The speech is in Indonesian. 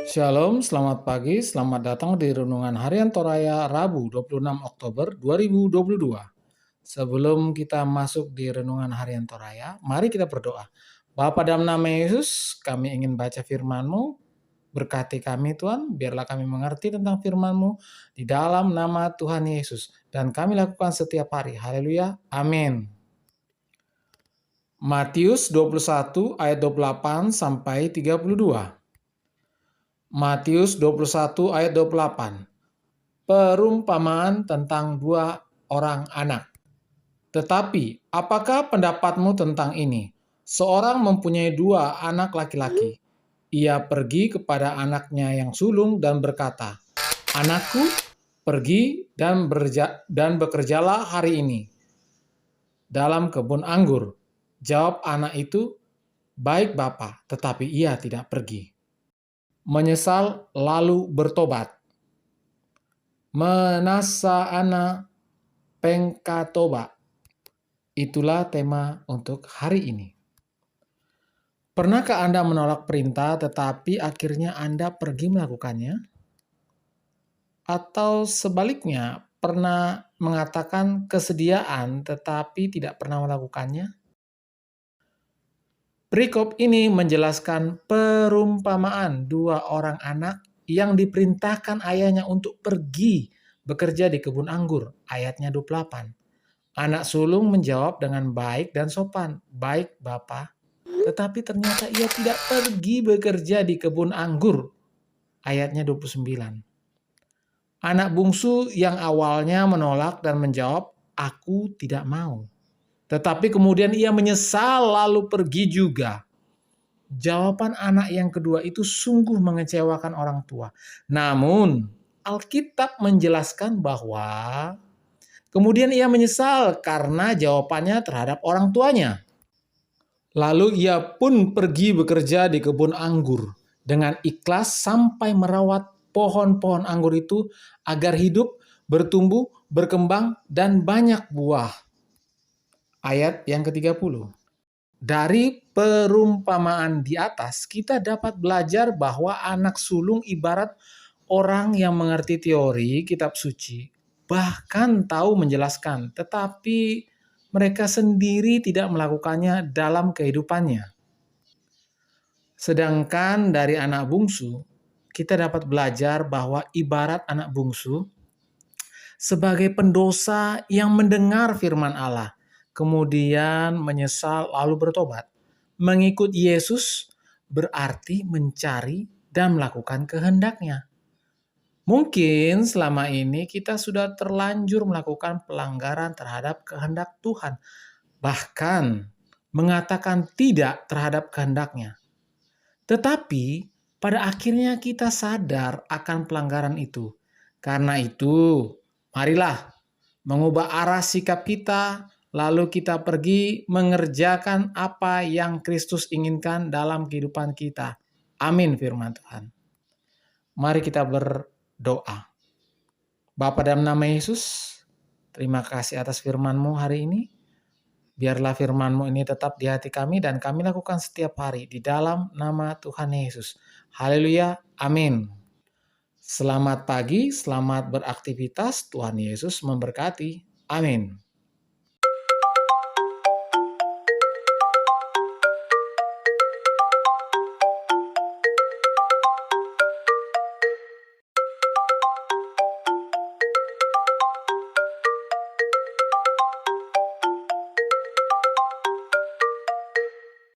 Shalom, selamat pagi, selamat datang di Renungan Harian Toraya Rabu 26 Oktober 2022. Sebelum kita masuk di Renungan Harian Toraya, mari kita berdoa. Bapa dalam nama Yesus, kami ingin baca firman-Mu, berkati kami Tuhan, biarlah kami mengerti tentang firman-Mu di dalam nama Tuhan Yesus. Dan kami lakukan setiap hari, haleluya, amin. Matius 21 ayat 28 sampai 32. Matius 21 ayat 28. Perumpamaan tentang dua orang anak. Tetapi, apakah pendapatmu tentang ini? Seorang mempunyai dua anak laki-laki. Ia pergi kepada anaknya yang sulung dan berkata, "Anakku, pergi dan bekerjalah hari ini dalam kebun anggur." Jawab anak itu, "Baik, Bapa," tetapi ia tidak pergi. Menyesal lalu bertobat. Menasa ana pengkatoba. Itulah tema untuk hari ini. Pernahkah Anda menolak perintah tetapi akhirnya Anda pergi melakukannya? Atau sebaliknya, pernah mengatakan kesediaan tetapi tidak pernah melakukannya? Perikop ini menjelaskan perumpamaan dua orang anak yang diperintahkan ayahnya untuk pergi bekerja di kebun anggur. Ayatnya 28. Anak sulung menjawab dengan baik dan sopan, "Baik, Bapa." Tetapi ternyata ia tidak pergi bekerja di kebun anggur. Ayatnya 29. Anak bungsu yang awalnya menolak dan menjawab, "Aku tidak mau." Tetapi kemudian ia menyesal lalu pergi juga. Jawaban anak yang kedua itu sungguh mengecewakan orang tua. Namun, Alkitab menjelaskan bahwa kemudian ia menyesal karena jawabannya terhadap orang tuanya. Lalu ia pun pergi bekerja di kebun anggur dengan ikhlas sampai merawat pohon-pohon anggur itu agar hidup, bertumbuh, berkembang, dan banyak buah. Ayat yang ke-30. Dari perumpamaan di atas, kita dapat belajar bahwa anak sulung ibarat orang yang mengerti teori kitab suci, bahkan tahu menjelaskan, tetapi mereka sendiri tidak melakukannya dalam kehidupannya. Sedangkan dari anak bungsu, kita dapat belajar bahwa ibarat anak bungsu sebagai pendosa yang mendengar firman Allah, kemudian menyesal lalu bertobat. Mengikut Yesus berarti mencari dan melakukan kehendaknya. Mungkin selama ini kita sudah terlanjur melakukan pelanggaran terhadap kehendak Tuhan, bahkan mengatakan tidak terhadap kehendaknya. Tetapi pada akhirnya kita sadar akan pelanggaran itu. Karena itu, marilah mengubah arah sikap kita, lalu kita pergi mengerjakan apa yang Kristus inginkan dalam kehidupan kita. Amin firman Tuhan. Mari kita berdoa. Bapa dalam nama Yesus, terima kasih atas firman-Mu hari ini. Biarlah firman-Mu ini tetap di hati kami dan kami lakukan setiap hari di dalam nama Tuhan Yesus. Haleluya, amin. Selamat pagi, selamat beraktivitas, Tuhan Yesus memberkati. Amin.